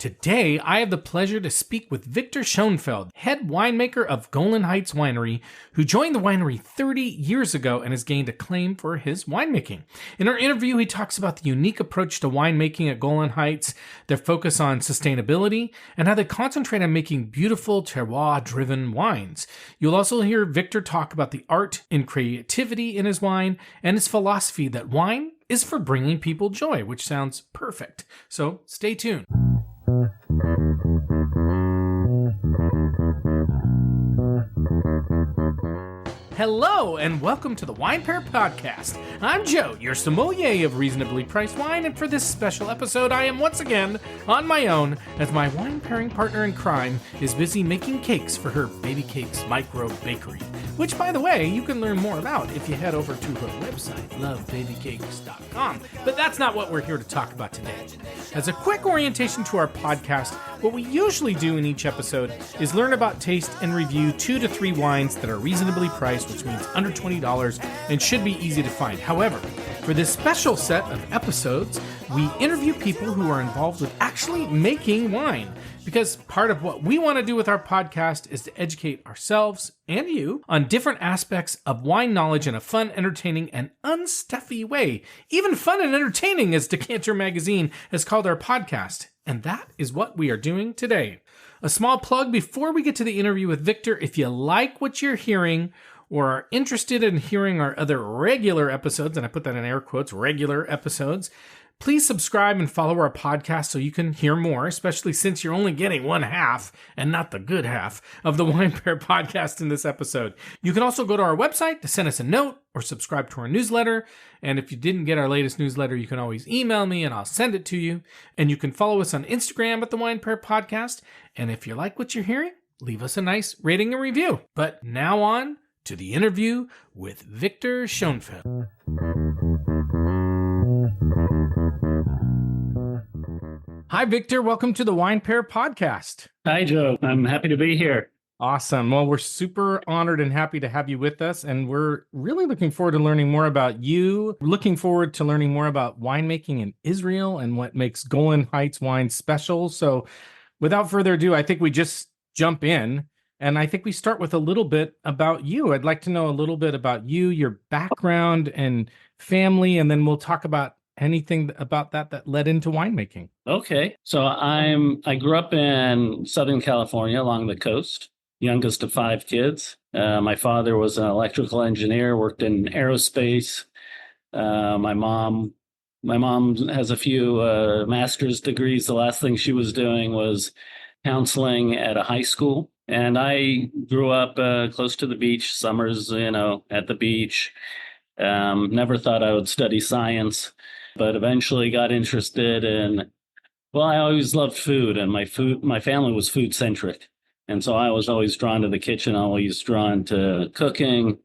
Today, I have the pleasure to speak with Victor Schoenfeld, head winemaker of Golan Heights Winery, who joined the winery 30 years ago and has gained acclaim for his winemaking. In our interview, he talks about the unique approach to winemaking at Golan Heights, their focus on sustainability, and how they concentrate on making beautiful terroir-driven wines. You'll also hear Victor talk about the art and creativity in his wine and his philosophy that wine is for bringing people joy, which sounds perfect. So stay tuned. Hello, and welcome to the Wine Pair Podcast. I'm Joe, your sommelier of reasonably priced wine, and for this special episode, I am once again on my own as my wine pairing partner in crime is busy making cakes for her Baby Cakes Micro Bakery, which, by the way, you can learn more about if you head over to her website, lovebabykakes.com. But that's not what we're here to talk about today. As a quick orientation to our podcast, what we usually do in each episode is learn about, taste, and review 2 to 3 wines that are reasonably priced, which means under $20 and should be easy to find. However, for this special set of episodes, we interview people who are involved with actually making wine. Because part of what we want to do with our podcast is to educate ourselves and you on different aspects of wine knowledge in a fun, entertaining, and unstuffy way. Even fun and entertaining, as Decanter Magazine has called our podcast. And that is what we are doing today. A small plug before we get to the interview with Victor. If you like what you're hearing or are interested in hearing our other regular episodes, and I put that in air quotes, regular episodes, please subscribe and follow our podcast so you can hear more, especially since you're only getting one half, and not the good half, of the Wine Pair Podcast in this episode. You can also go to our website to send us a note or subscribe to our newsletter. And if you didn't get our latest newsletter, you can always email me and I'll send it to you. And you can follow us on Instagram at the Wine Pair Podcast. And if you like what you're hearing, leave us a nice rating and review. But now on to the interview with Victor Schoenfeld. Hi, Victor. Welcome to the Wine Pair Podcast. Hi, Joe. I'm happy to be here. Awesome. Well, we're super honored and happy to have you with us, and we're really looking forward to learning more about you. We're looking forward to learning more about winemaking in Israel and what makes Golan Heights wine special. So without further ado, I think we just jump in, and I think we start with a little bit about you. I'd like to know a little bit about you, your background and family, and then we'll talk about anything about that led into winemaking. Okay. So I grew up in Southern California along the coast, youngest of 5 kids. My father was an electrical engineer, worked in aerospace. My mom has a few master's degrees. The last thing she was doing was counseling at a high school. And I grew up close to the beach, summers, at the beach. Never thought I would study science, but eventually got interested in, I always loved food, and my family was food centric. And so I was always drawn to the kitchen, always drawn to cooking.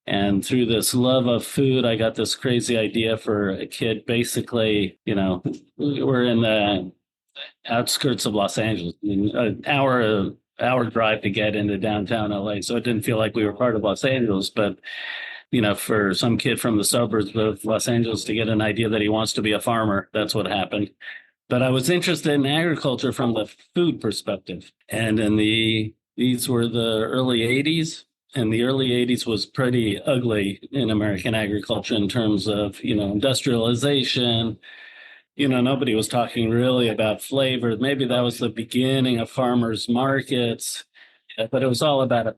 And through this love of food, I got this crazy idea for a kid. Basically, we're in the outskirts of Los Angeles, an hour drive to get into downtown LA. So it didn't feel like we were part of Los Angeles, but for some kid from the suburbs of Los Angeles to get an idea that he wants to be a farmer, that's what happened. But I was interested in agriculture from the food perspective. And these were the early 80s. And the early 80s was pretty ugly in American agriculture in terms of, industrialization. Nobody was talking really about flavor. Maybe that was the beginning of farmers markets, but it was all about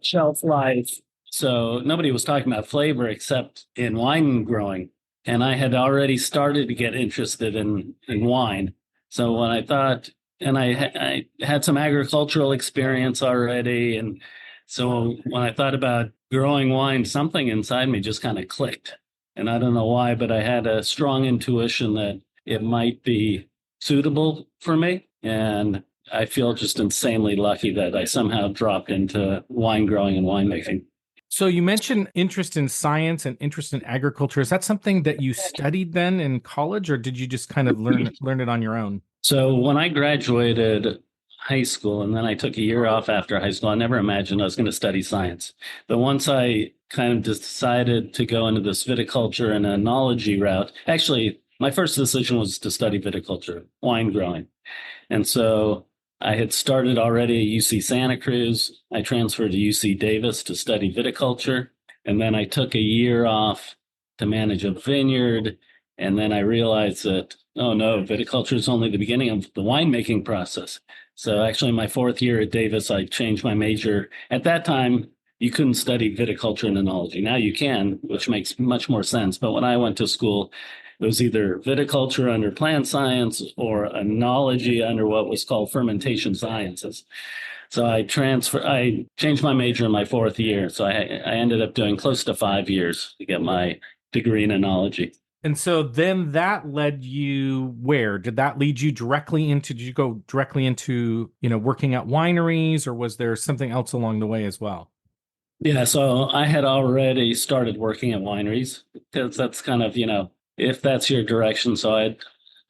shelf life. So nobody was talking about flavor except in wine growing. And I had already started to get interested in wine. So when I thought, and I had some agricultural experience already. And so when I thought about growing wine, something inside me just kind of clicked. And I don't know why, but I had a strong intuition that it might be suitable for me. And I feel just insanely lucky that I somehow dropped into wine growing and winemaking. So you mentioned interest in science and interest in agriculture. Is that something that you studied then in college, or did you just kind of learn it on your own? So when I graduated high school, and then I took a year off after high school, I never imagined I was going to study science. But once I kind of decided to go into this viticulture and enology route, actually, my first decision was to study viticulture, wine growing. And so I had started already at UC Santa Cruz. I transferred to UC Davis to study viticulture. And then I took a year off to manage a vineyard. And then I realized that, oh no, viticulture is only the beginning of the winemaking process. So actually, my fourth year at Davis, I changed my major. At that time, you couldn't study viticulture and enology. Now you can, which makes much more sense. But when I went to school, it was either viticulture under plant science or enology under what was called fermentation sciences. So I changed my major in my fourth year. So I ended up doing close to 5 years to get my degree in enology. And so then that led you where? Did that lead you directly into, did you go directly into, working at wineries, or was there something else along the way as well? Yeah, so I had already started working at wineries because that's kind of, if that's your direction. So I had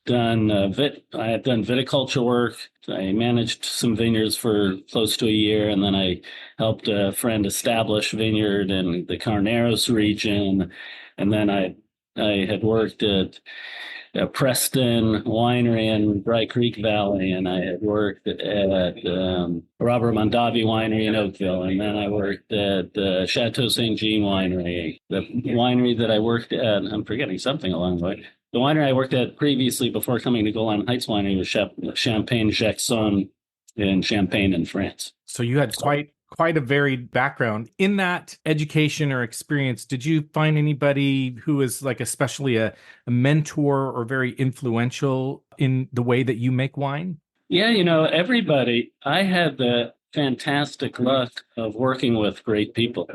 done viticulture work. I managed some vineyards for close to a year, and then I helped a friend establish vineyard in the Carneros region. And then I had worked at Preston Winery in Dry Creek Valley, and I had worked at Robert Mondavi Winery in Oakville, and then I worked at Chateau St. Jean Winery. The winery that I worked at, I'm forgetting something along the way. The winery I worked at previously before coming to Golan Heights Winery was Champagne Jacquesson in Champagne in France. So you had quite a varied background. In that education or experience, did you find anybody who was like especially a mentor or very influential in the way that you make wine? Yeah, everybody. I had the fantastic luck of working with great people.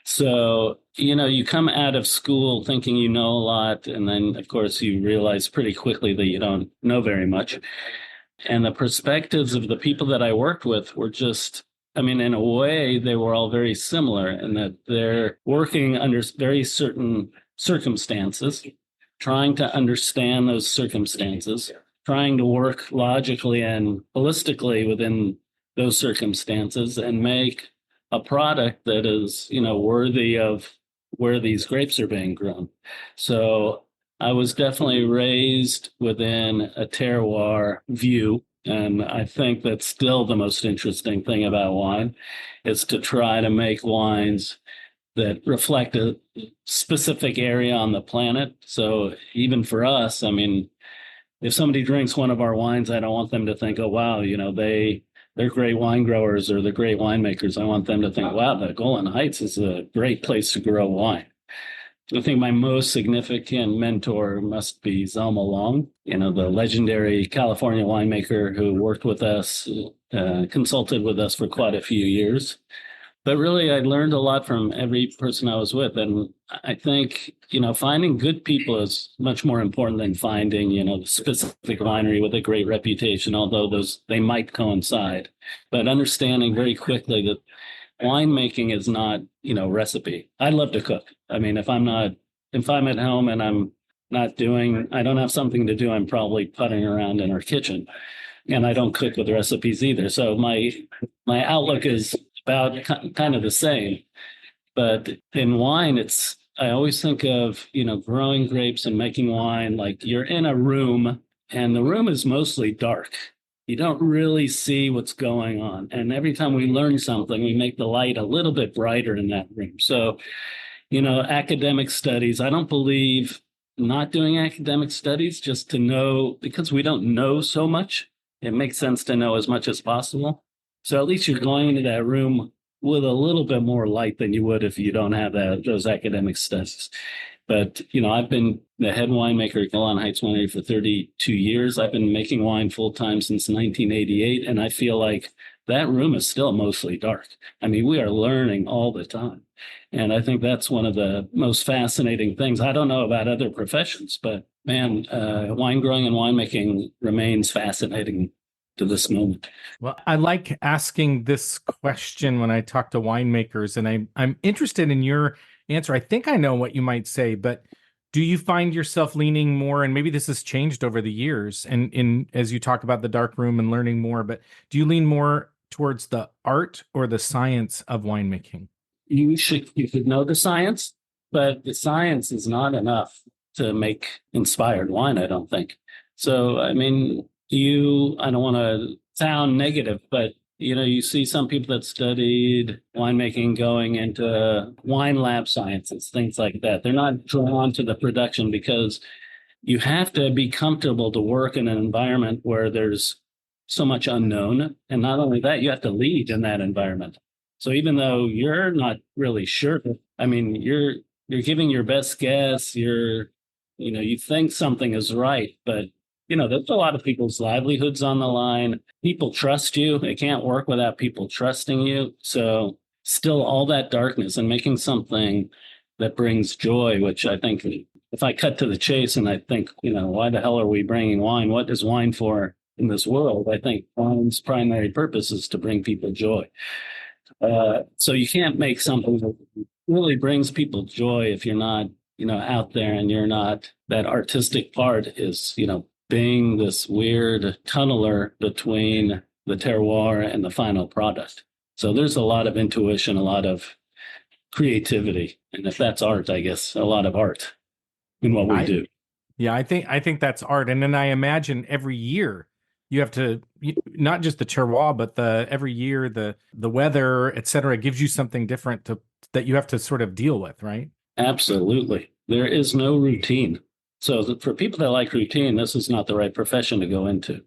So, you come out of school thinking you know a lot, and then, of course, you realize pretty quickly that you don't know very much. And the perspectives of the people that I worked with were just, in a way, they were all very similar in that they're working under very certain circumstances, trying to understand those circumstances, trying to work logically and holistically within those circumstances and make a product that is, worthy of where these grapes are being grown. So I was definitely raised within a terroir view. And I think that's still the most interesting thing about wine is to try to make wines that reflect a specific area on the planet. So even for us, if somebody drinks one of our wines, I don't want them to think, oh, wow, they're great wine growers or they're great winemakers. I want them to think, wow, the Golan Heights is a great place to grow wine. I think my most significant mentor must be Zelma Long, the legendary California winemaker who worked with us, consulted with us for quite a few years. But really, I learned a lot from every person I was with. And I think, finding good people is much more important than finding, the specific winery with a great reputation, although they might coincide. But understanding very quickly that winemaking is not, recipe. I love to cook. If I'm at home and I don't have something to do, I'm probably putting around in our kitchen. And I don't cook with recipes either. So my outlook is about kind of the same. But in wine, I always think of, growing grapes and making wine like you're in a room and the room is mostly dark. You don't really see what's going on. And every time we learn something, we make the light a little bit brighter in that room. So, academic studies, I don't believe not doing academic studies just to know, because we don't know so much. It makes sense to know as much as possible. So at least you're going into that room with a little bit more light than you would if you don't have those academic studies. But, I've been the head winemaker at Golan Heights Winery for 32 years. I've been making wine full time since 1988. And I feel like that room is still mostly dark. We are learning all the time. And I think that's one of the most fascinating things. I don't know about other professions, but man, wine growing and winemaking remains fascinating to this moment. Well, I like asking this question when I talk to winemakers, and I'm interested in your answer. I think I know what you might say, but do you find yourself leaning more, and maybe this has changed over the years, and as you talk about the dark room and learning more, but do you lean more towards the art or the science of winemaking? You should know the science, but the science is not enough. to make inspired wine, I don't think. So, I mean, I don't want to sound negative, but you see some people that studied winemaking going into wine lab sciences, things like that. They're not drawn to the production because you have to be comfortable to work in an environment where there's so much unknown. And not only that, you have to lead in that environment. So even though you're not really sure, I mean, you're giving your best guess, you think something is right, but there's a lot of people's livelihoods on the line. People trust you. It can't work without people trusting you. So still all that darkness and making something that brings joy, which I think if I cut to the chase and I think, why the hell are we bringing wine? What is wine for in this world? I think wine's primary purpose is to bring people joy. So you can't make something that really brings people joy if you're not, out there and you're not, that artistic part is, being this weird tunneler between the terroir and the final product. So there's a lot of intuition, a lot of creativity. And if that's art, I guess a lot of art in what we do. Yeah, I think that's art. And then I imagine every year you have to, not just the terroir, but every year the weather, et cetera, gives you something different that you have to sort of deal with, right? Absolutely. There is no routine. So for people that like routine, this is not the right profession to go into.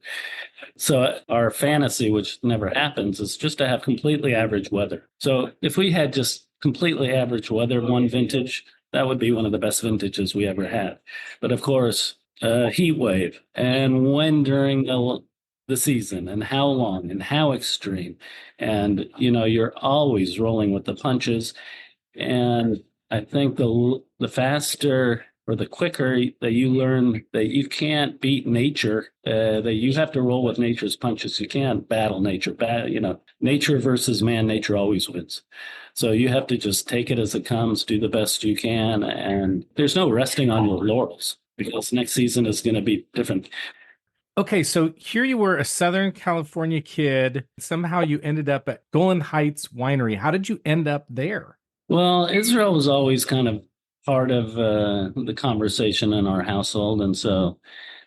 So our fantasy, which never happens, is just to have completely average weather. So if we had just completely average weather, one vintage, that would be one of the best vintages we ever had. But of course, heat wave and when during the season and how long and how extreme. And, you're always rolling with the punches. And I think the faster or the quicker that you learn that you can't beat nature, that you have to roll with nature's punches. You can't battle nature. Nature versus man, nature always wins. So you have to just take it as it comes, do the best you can. And there's no resting on your laurels because next season is going to be different. Okay, so here you were, a Southern California kid. Somehow you ended up at Golan Heights Winery. How did you end up there? Well, Israel was always kind of part of the conversation in our household. And so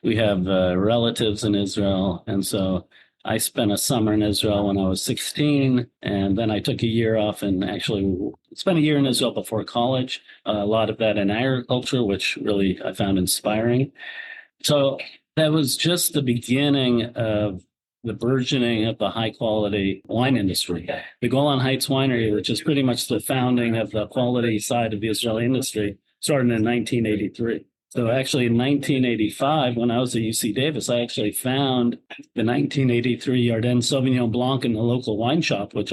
we have relatives in Israel. And so I spent a summer in Israel when I was 16. And then I took a year off and actually spent a year in Israel before college. A lot of that in agriculture, which really I found inspiring. So that was just the beginning of the burgeoning of the high quality wine industry. The Golan Heights Winery, which is pretty much the founding of the quality side of the Israeli industry, started in 1983. So actually in 1985, when I was at UC Davis, I actually found the 1983 Yarden Sauvignon Blanc in the local wine shop, which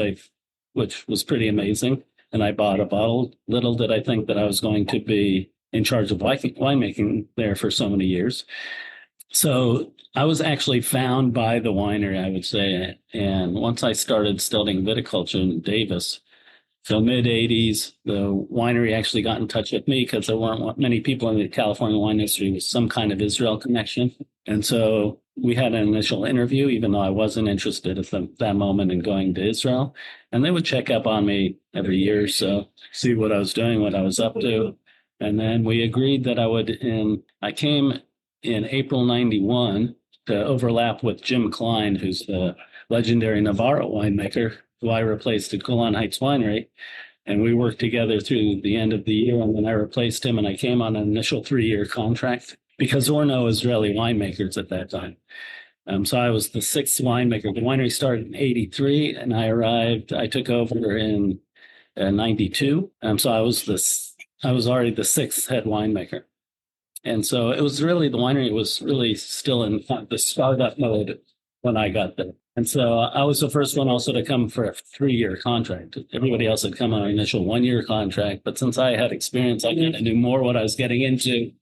was pretty amazing. And I bought a bottle. Little did I think that I was going to be in charge of winemaking there for so many years. So I was actually found by the winery, I would say. And once I started studying viticulture in Davis, so mid-'80s, the winery actually got in touch with me because there weren't many people in the California wine industry with some kind of Israel connection. And so we had an initial interview, even though I wasn't interested at that moment in going to Israel. And they would check up on me every year or so, see what I was doing, what I was up to. And then we agreed that I came in April 91 to overlap with Jim Klein, who's the legendary Navarro winemaker, who I replaced at Golan Heights Winery. And we worked together through the end of the year. And then I replaced him and I came on an initial 3-year contract because there were no Israeli winemakers at that time. So I was the 6th winemaker. The winery started in 83 and I took over in 92. So I was already the 6th head winemaker. And so the winery was really still in the startup mode when I got there. And so I was the first one also to come for a 3-year contract. Everybody else had come on an initial 1-year contract. But since I had experience, I kind of knew more what I was getting into.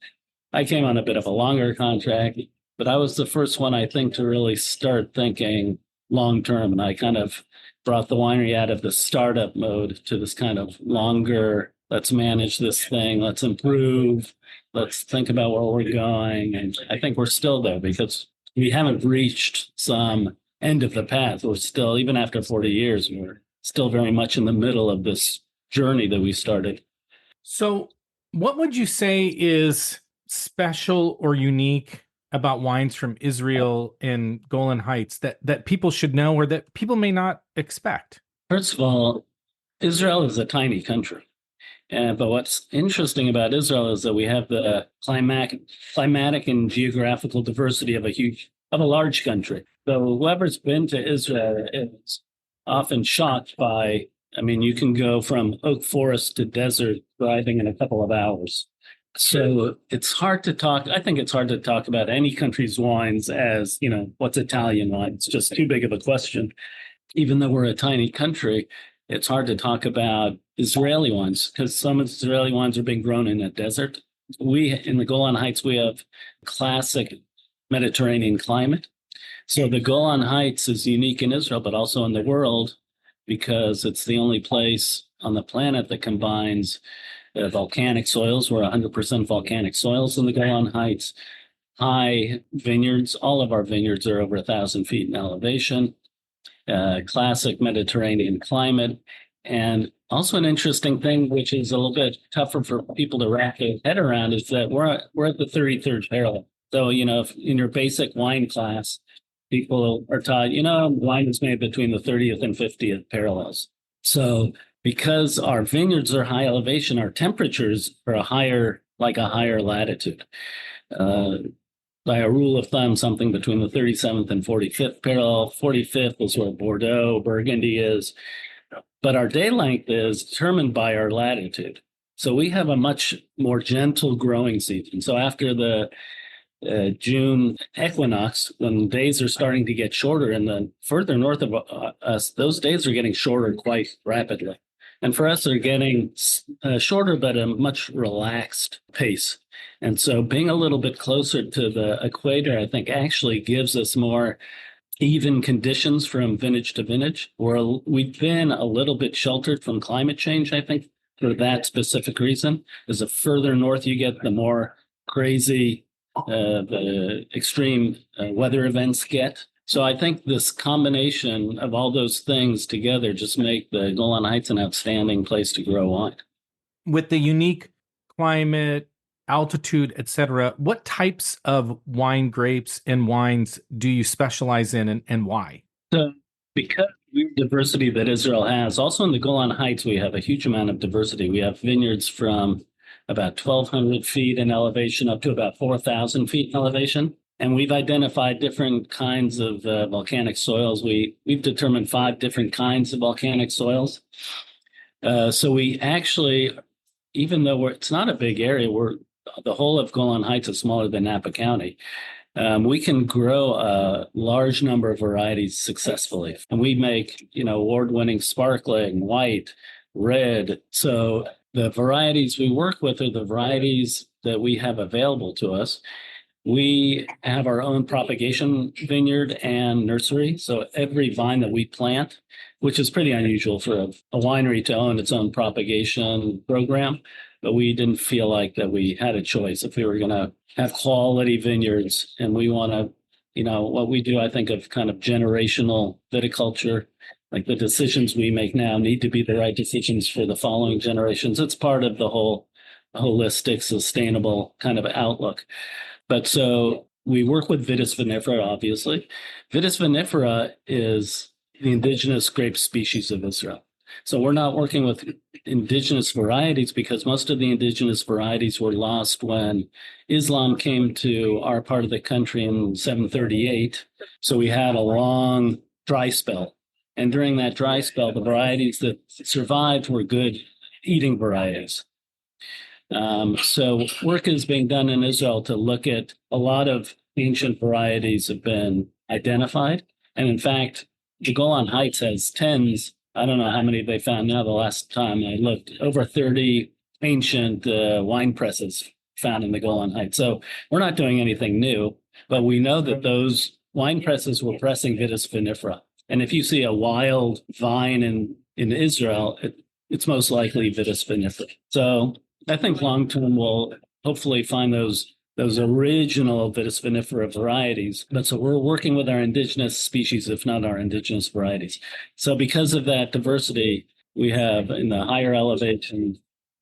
I came on a bit of a longer contract, but I was the first one, I think, to really start thinking long term. And I kind of brought the winery out of the startup mode to this kind of longer, let's manage this thing, let's improve, let's think about where we're going. And I think we're still there because we haven't reached some end of the path. We're still, even after 40 years, we're still very much in the middle of this journey that we started. So what would you say is special or unique about wines from Israel and Golan Heights that people should know or that people may not expect? First of all, Israel is a tiny country. But what's interesting about Israel is that we have the climatic and geographical diversity of a large country. So whoever's been to Israel is often shocked by, I mean, you can go from oak forest to desert driving in a couple of hours. So it's hard to talk. I think it's hard to talk about any country's wines as, what's Italian wine? It's just too big of a question. Even though we're a tiny country, it's hard to talk about Israeli wines because some Israeli wines are being grown in a desert. In the Golan Heights, we have classic Mediterranean climate. So the Golan Heights is unique in Israel, but also in the world because it's the only place on the planet that combines volcanic soils. We're 100% volcanic soils in the Golan Heights. High vineyards. All of our vineyards are over 1,000 feet in elevation. Classic Mediterranean climate. And also an interesting thing, which is a little bit tougher for people to wrap their head around, is that we're at the 33rd parallel. So, if in your basic wine class, people are taught, wine is made between the 30th and 50th parallels. So because our vineyards are high elevation, our temperatures are a higher latitude. By a rule of thumb, something between the 37th and 45th parallel. 45th is where Bordeaux, Burgundy is. But our day length is determined by our latitude. So we have a much more gentle growing season. So after the June equinox, when days are starting to get shorter, and then further north of us, those days are getting shorter quite rapidly. And for us, they're getting shorter, but a much relaxed pace. And so being a little bit closer to the equator, I think actually gives us more even conditions from vintage to vintage, where we've been a little bit sheltered from climate change, I think, for that specific reason. As the further north you get, the more crazy the extreme weather events get. So I think this combination of all those things together just make the Golan Heights an outstanding place to grow wine. With the unique climate, altitude, etc., what types of wine grapes and wines do you specialize in and why? So because the diversity that Israel has, also in the Golan Heights, we have a huge amount of diversity. We have vineyards from about 1,200 feet in elevation up to about 4,000 feet in elevation. And we've identified different kinds of volcanic soils. We've determined 5 different kinds of volcanic soils. So we actually, even though it's not a big area, the whole of Golan Heights is smaller than Napa County. We can grow a large number of varieties successfully. And we make, award-winning sparkling, white, red. So the varieties we work with are the varieties that we have available to us. We have our own propagation vineyard and nursery. So every vine that we plant, which is pretty unusual for a winery to own its own propagation program, but we didn't feel like that we had a choice if we were going to have quality vineyards. And we want to, what we do, I think of kind of generational viticulture, like the decisions we make now need to be the right decisions for the following generations. It's part of the whole holistic, sustainable kind of outlook. But so we work with Vitis vinifera, obviously. Vitis vinifera is the indigenous grape species of Israel. So we're not working with indigenous varieties because most of the indigenous varieties were lost when Islam came to our part of the country in 738. So we had a long dry spell. And during that dry spell, the varieties that survived were good eating varieties. So work is being done in Israel to look at a lot of ancient varieties have been identified. And in fact, the Golan Heights has tens. I don't know how many they found now. The last time I looked, over 30 ancient wine presses found in the Golan Heights. So we're not doing anything new, but we know that those wine presses were pressing Vitis vinifera. And if you see a wild vine in Israel, it's most likely Vitis vinifera. So I think long-term we'll hopefully find those original Vitis vinifera varieties. But so we're working with our indigenous species, if not our indigenous varieties. So because of that diversity, we have in the higher elevation,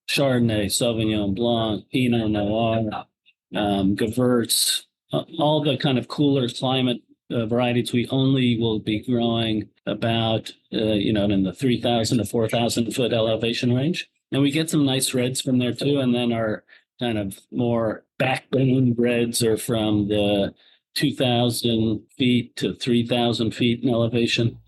Chardonnay, Sauvignon Blanc, Pinot Noir, Gewurz, all the kind of cooler climate varieties. We only will be growing about, in the 3,000 to 4,000 foot elevation range. And we get some nice reds from there too. And then our kind of more backbone reds are from the 2,000 feet to 3,000 feet in elevation.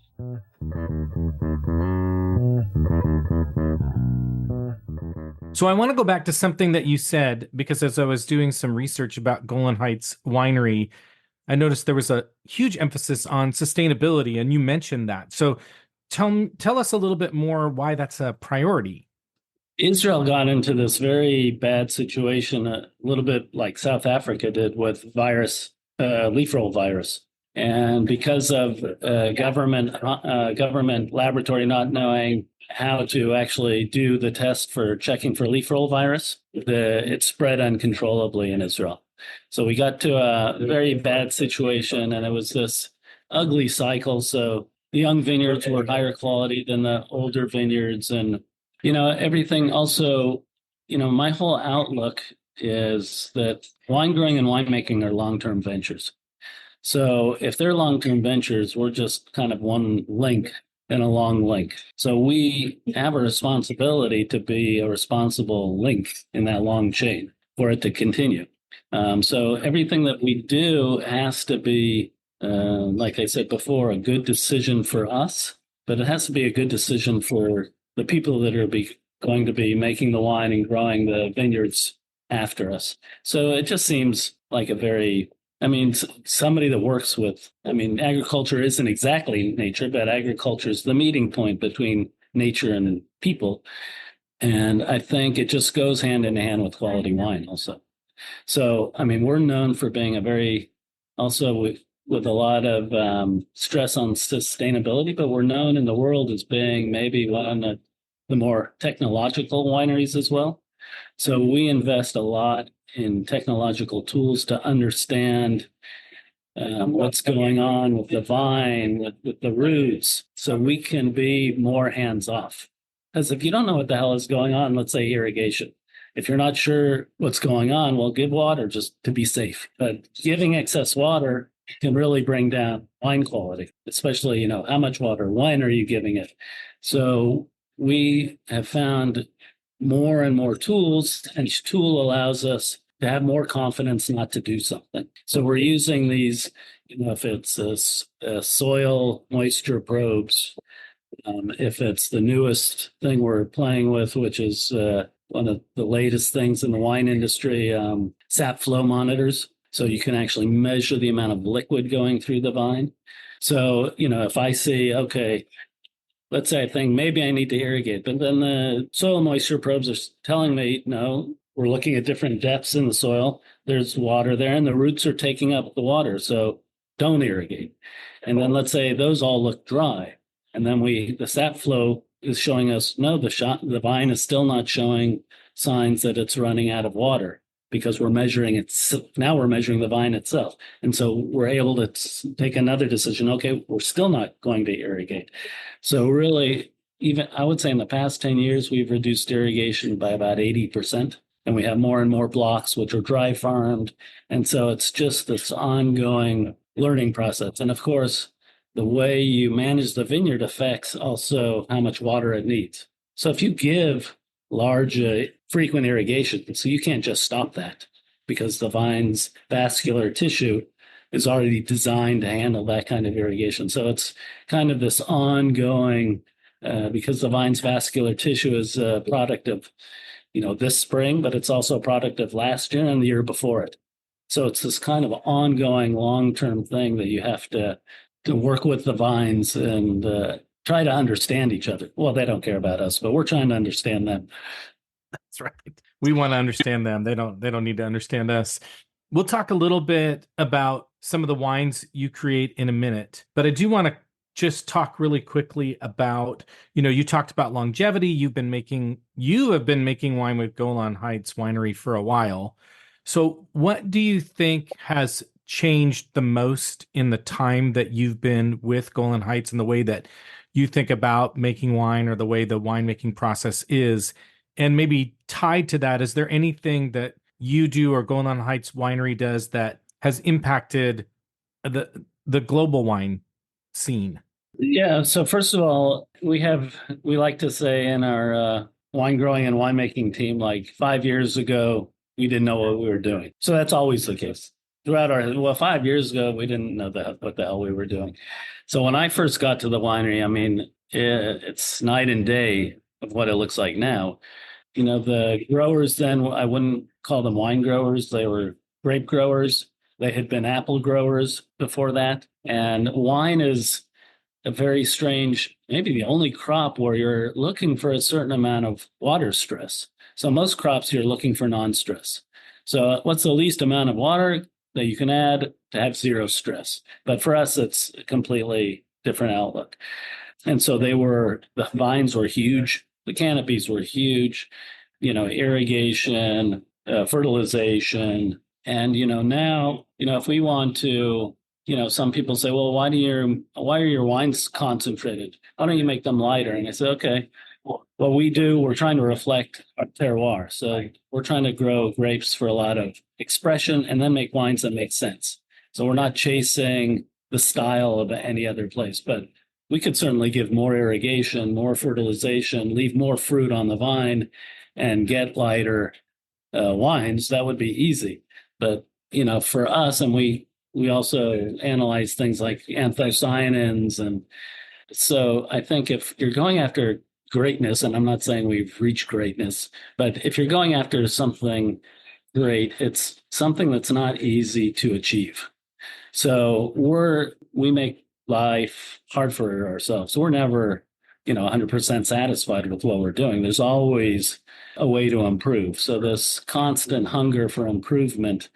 So I want to go back to something that you said, because as I was doing some research about Golan Heights Winery, I noticed there was a huge emphasis on sustainability, and you mentioned that. So tell us a little bit more why that's a priority. Israel got into this very bad situation, a little bit like South Africa did with leaf roll virus. And because of government laboratory not knowing how to actually do the test for checking for leaf roll virus, it spread uncontrollably in Israel. So we got to a very bad situation, and it was this ugly cycle. So the young vineyards were higher quality than the older vineyards, and everything also, my whole outlook is that wine growing and winemaking are long-term ventures. So if they're long-term ventures, we're just kind of one link in a long link. So we have a responsibility to be a responsible link in that long chain for it to continue. So everything that we do has to be, like I said before, a good decision for us, but it has to be a good decision for the people that are going to be making the wine and growing the vineyards after us. So it just seems like somebody that works with, agriculture isn't exactly nature, but agriculture is the meeting point between nature and people. And I think it just goes hand in hand with quality wine also. So, we're known for being also with a lot of stress on sustainability, but we're known in the world as being maybe one of the more technological wineries as well. So we invest a lot in technological tools to understand what's going on with the vine, with the roots, so we can be more hands-off. Because if you don't know what the hell is going on, let's say irrigation, if you're not sure what's going on, well, give water just to be safe. But giving excess water can really bring down wine quality, especially, how much water, when are you giving it? So we have found more and more tools, and each tool allows us to have more confidence not to do something. So we're using these, if it's soil moisture probes, if it's the newest thing we're playing with, which is one of the latest things in the wine industry, sap flow monitors. So you can actually measure the amount of liquid going through the vine. So, if I see, okay, let's say I think maybe I need to irrigate, but then the soil moisture probes are telling me, no, we're looking at different depths in the soil. There's water there and the roots are taking up the water. So don't irrigate. And then let's say those all look dry. And then the sap flow is showing us, no, the vine is still not showing signs that it's running out of water, because we're measuring it. Now we're measuring the vine itself. And so we're able to take another decision. Okay, we're still not going to irrigate. So really, even I would say in the past 10 years, we've reduced irrigation by about 80%. And we have more and more blocks, which are dry farmed. And so it's just this ongoing learning process. And of course, the way you manage the vineyard affects also how much water it needs. So if you give large, frequent irrigation, so you can't just stop that, because the vine's vascular tissue is already designed to handle that kind of irrigation. So it's kind of this ongoing, because the vine's vascular tissue is a product of, this spring, but it's also a product of last year and the year before it. So it's this kind of ongoing long-term thing that you have to work with the vines and try to understand each other. Well, they don't care about us, but we're trying to understand them. That's right. We want to understand them. They don't need to understand us. We'll talk a little bit about some of the wines you create in a minute, but I do want to just talk really quickly about, you talked about longevity. You have been making wine with Golan Heights Winery for a while. So what do you think has changed the most in the time that you've been with Golan Heights and the way that you think about making wine, or the way the winemaking process is? And maybe tied to that, is there anything that you do or Golan Heights Winery does that has impacted the global wine scene? Yeah. So first of all, we like to say in our wine growing and winemaking team, like 5 years ago, we didn't know what we were doing. So that's always the case. Throughout well, 5 years ago, we didn't know what the hell we were doing. So when I first got to the winery, I mean, it's night and day of what it looks like now. The growers then, I wouldn't call them wine growers. They were grape growers. They had been apple growers before that. And wine is a very strange, maybe the only crop where you're looking for a certain amount of water stress. So most crops you're looking for non-stress. So what's the least amount of water that you can add to have zero stress? But for us, it's a completely different outlook. And so the vines were huge. The canopies were huge, irrigation, fertilization. And, now, if we want to, some people say, well, why are your wines concentrated? Why don't you make them lighter? And I say, okay, what we do, we're trying to reflect our terroir. So we're trying to grow grapes for a lot of expression and then make wines that make sense. So we're not chasing the style of any other place, but we could certainly give more irrigation, more fertilization, leave more fruit on the vine and get lighter wines. That would be easy. But, for us, and we also analyze things like anthocyanins. And so I think if you're going after greatness, and I'm not saying we've reached greatness, but if you're going after something great, it's something that's not easy to achieve. So we make life hard for ourselves. We're never, 100% satisfied with what we're doing. There's always a way to improve. So this constant hunger for improvement.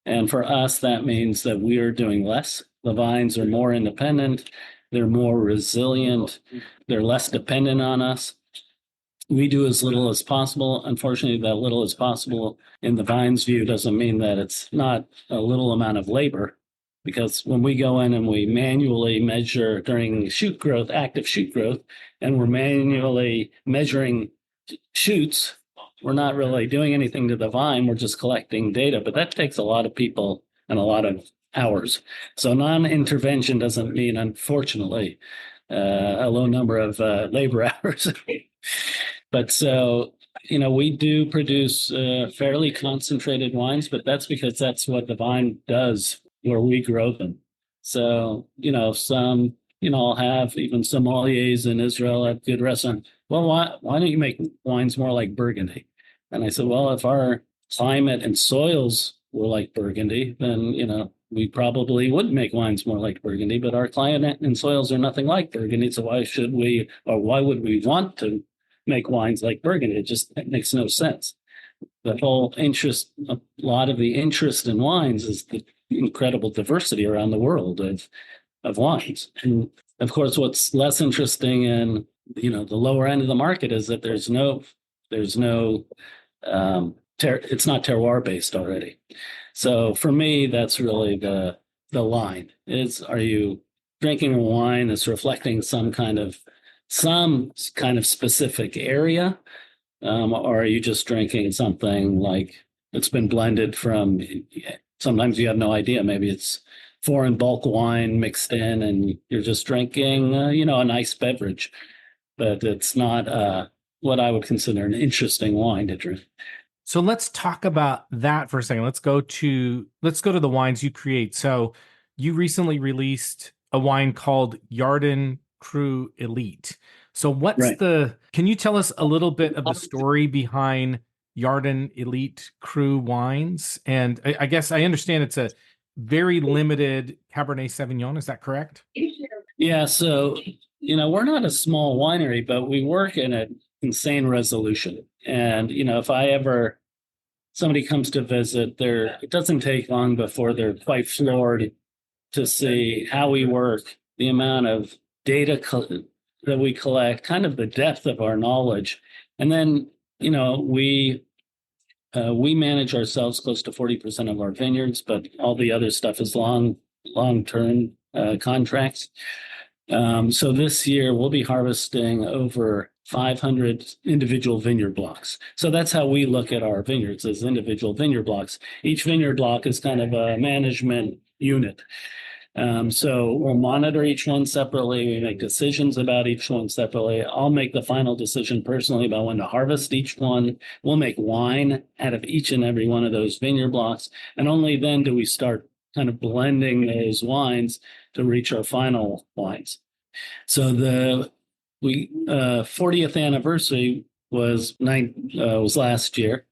And for us, that means that we are doing less. The vines are more independent. They're more resilient. They're less dependent on us. We do as little as possible. Unfortunately, that little as possible in the vine's view doesn't mean that it's not a little amount of labor. Because when we go in and we manually measure during shoot growth, active shoot growth, and we're manually measuring shoots, we're not really doing anything to the vine. We're just collecting data, but that takes a lot of people and a lot of hours. So non-intervention doesn't mean, unfortunately, a low number of labor hours. But so, we do produce fairly concentrated wines, but that's because that's what the vine does where we grow them. So, some, I'll have even sommeliers in Israel at good restaurants. Well, why don't you make wines more like Burgundy? And I said, well, if our climate and soils were like Burgundy, then, we probably would make wines more like Burgundy, but our climate and soils are nothing like Burgundy. So why would we want to make wines like Burgundy? It makes no sense. The whole interest, a lot of the interest in wines is the incredible diversity around the world of wines. And of course, what's less interesting in, the lower end of the market is that there's no, it's not terroir based already. So for me, that's really the line is, are you drinking a wine that's reflecting some kind of specific area? Or are you just drinking something like it's been blended from, sometimes you have no idea, maybe it's foreign bulk wine mixed in and you're just drinking, a nice beverage, but it's not what I would consider an interesting wine to drink. So let's talk about that for a second. Let's go to the wines you create. So you recently released a wine called Yarden Cru Elite. So can you tell us a little bit of the story behind Yarden Elite Cru wines? And I guess I understand it's a very limited Cabernet Sauvignon. Is that correct? Yeah. So, we're not a small winery, but we work in an insane resolution. And, if somebody comes to visit, it doesn't take long before they're quite floored to see how we work, the amount of data that we collect, kind of the depth of our knowledge. And then, we manage ourselves close to 40% of our vineyards, but all the other stuff is long-term contracts. So this year we'll be harvesting over 500 individual vineyard blocks. So that's how we look at our vineyards, as individual vineyard blocks. Each vineyard block is kind of a management unit. So we'll monitor each one separately. We make decisions about each one separately. I'll make the final decision personally about when to harvest each one. We'll make wine out of each and every one of those vineyard blocks. And only then do we start kind of blending those wines to reach our final wines. So the 40th anniversary was last year,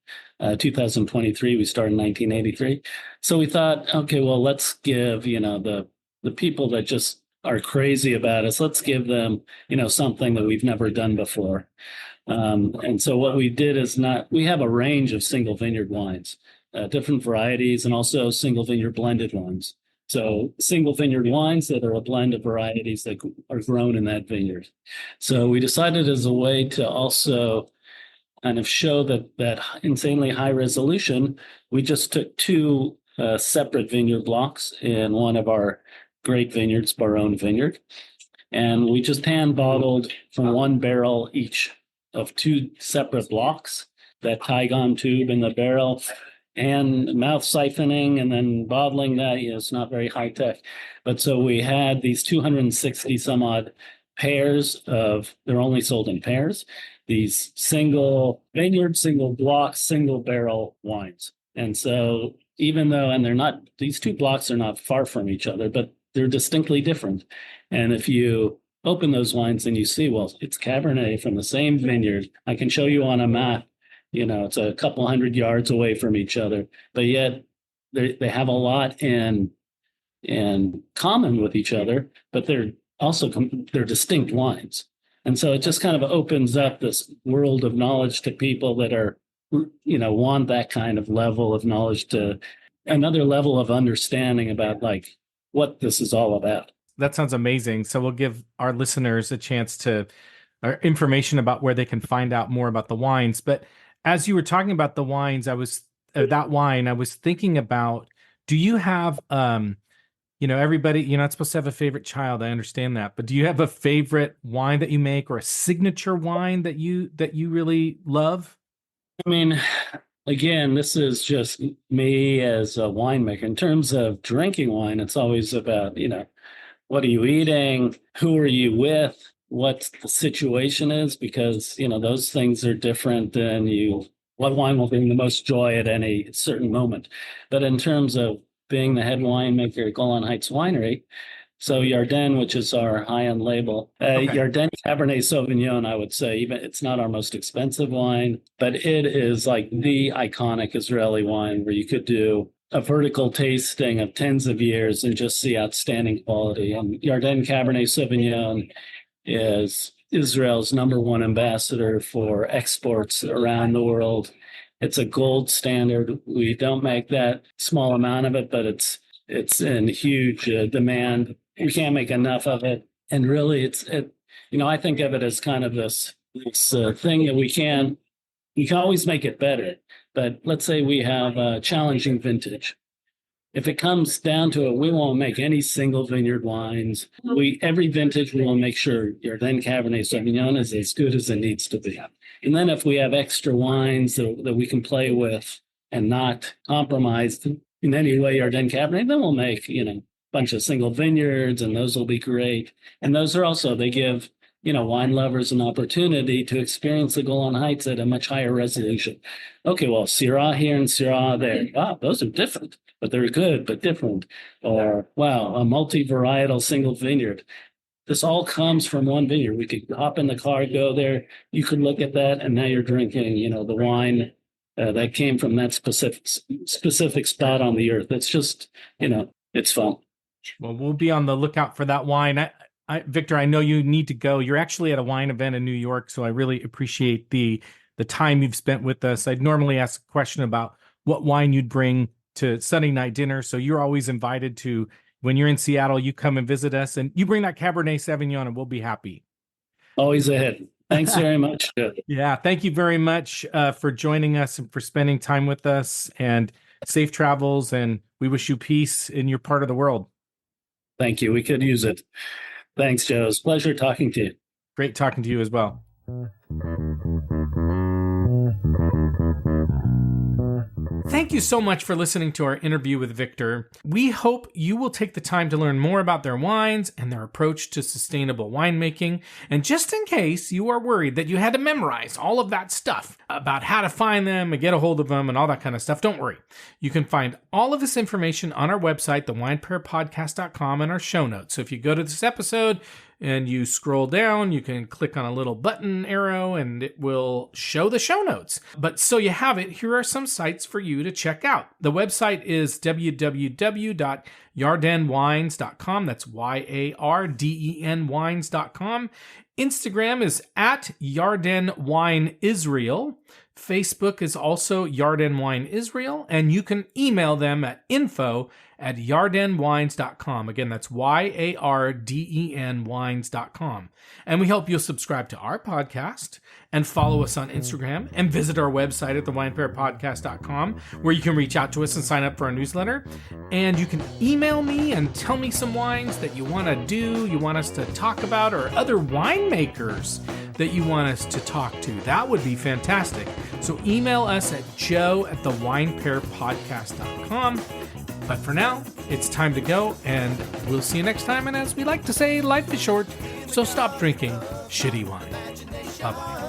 2023. We started in 1983. So we thought, okay, well, let's give the people that just are crazy about us, let's give them something that we've never done before. And so what we did is we have a range of single vineyard wines, different varieties, and also single vineyard blended wines. So single vineyard wines that are a blend of varieties that are grown in that vineyard. So we decided as a way to also kind of show that insanely high resolution, we just took two separate vineyard blocks in one of our great vineyards, our own vineyard, and we just hand bottled from one barrel each of two separate blocks, that Tygon tube in the barrel, and mouth siphoning and then bottling that. It's not very high tech. But so we had these 260 some odd pairs they're only sold in pairs, these single vineyard, single block, single barrel wines. And so these two blocks are not far from each other, but they're distinctly different. And if you open those wines and you see, well, it's Cabernet from the same vineyard, I can show you on a map, it's a couple 100 yards away from each other, but yet they have a lot in common with each other, but they're distinct wines. And so it just kind of opens up this world of knowledge to people that are, want that kind of level of knowledge, to another level of understanding about what this is all about. That sounds amazing. So we'll give our listeners a chance to information about where they can find out more about the wines. But as you were talking about the wines, I was thinking about, do you have, everybody, you're not supposed to have a favorite child. I understand that, but do you have a favorite wine that you make, or a signature wine that you really love? I mean, again, this is just me as a winemaker. In terms of drinking wine, it's always about, what are you eating? Who are you with? What the situation is? Because, those things are different than what wine will bring the most joy at any certain moment. But in terms of being the head winemaker at Golan Heights Winery, so Yarden, which is our high-end label, Okay. Yarden Cabernet Sauvignon, I would say, even it's not our most expensive wine, but it is like the iconic Israeli wine where you could do a vertical tasting of tens of years and just see outstanding quality. And Yarden Cabernet Sauvignon is Israel's #1 ambassador for exports around the world. It's a gold standard. We don't make that small amount of it, but it's in huge demand. We can't make enough of it. And really, I think of it as kind of this thing that we can always make it better. But let's say we have a challenging vintage. If it comes down to it, we won't make any single vineyard wines. Every vintage, we will make sure your then Cabernet Sauvignon is as good as it needs to be. And then if we have extra wines that we can play with and not compromise in any way our then Cabernet, then we'll make, a bunch of single vineyards, and those will be great. And those are also, they give, wine lovers an opportunity to experience the Golan Heights at a much higher resolution. Okay, well, Syrah here and Syrah there. Wow, those are different, but they're good, but different. Or, wow, a multi-varietal single vineyard. This all comes from one vineyard. We could hop in the car, go there. You could look at that, and now you're drinking, the wine that came from that specific spot on the earth. It's just, it's fun. Well, we'll be on the lookout for that wine. Victor, I know you need to go. You're actually at a wine event in New York, so I really appreciate the time you've spent with us. I'd normally ask a question about what wine you'd bring to Sunday night dinner, so you're always invited to, when you're in Seattle, you come and visit us, and you bring that Cabernet Sauvignon, and we'll be happy. Always ahead. Thanks very much. Yeah, thank you very much for joining us and for spending time with us, and safe travels, and we wish you peace in your part of the world. Thank you. We could use it. Thanks, Joe. It's a pleasure talking to you. Great talking to you as well. Thank you so much for listening to our interview with Victor. We hope you will take the time to learn more about their wines and their approach to sustainable winemaking. And just in case you are worried that you had to memorize all of that stuff about how to find them and get a hold of them and all that kind of stuff, don't worry. You can find all of this information on our website, thewinepairpodcast.com, and our show notes. So if you go to this episode and you scroll down, you can click on a little button arrow and it will show the show notes. But so you have it, here are some sites for you to check out. The website is www.yardenwines.com. That's YARDEN wines.com. Instagram is at Yarden Wine Israel. Facebook is also Yarden Wine Israel. And you can email them at info@yardenwines.com. Again, that's YARDEN wines.com. And we hope you'll subscribe to our podcast and follow us on Instagram and visit our website at thewinepairpodcast.com, where you can reach out to us and sign up for our newsletter. And you can email me and tell me some wines that you want to do, you want us to talk about, or other winemakers that you want us to talk to. That would be fantastic. So email us at joe@thewinepairpodcast.com. But for now, it's time to go, and we'll see you next time. And as we like to say, life is short, so stop drinking shitty wine. Bye-bye.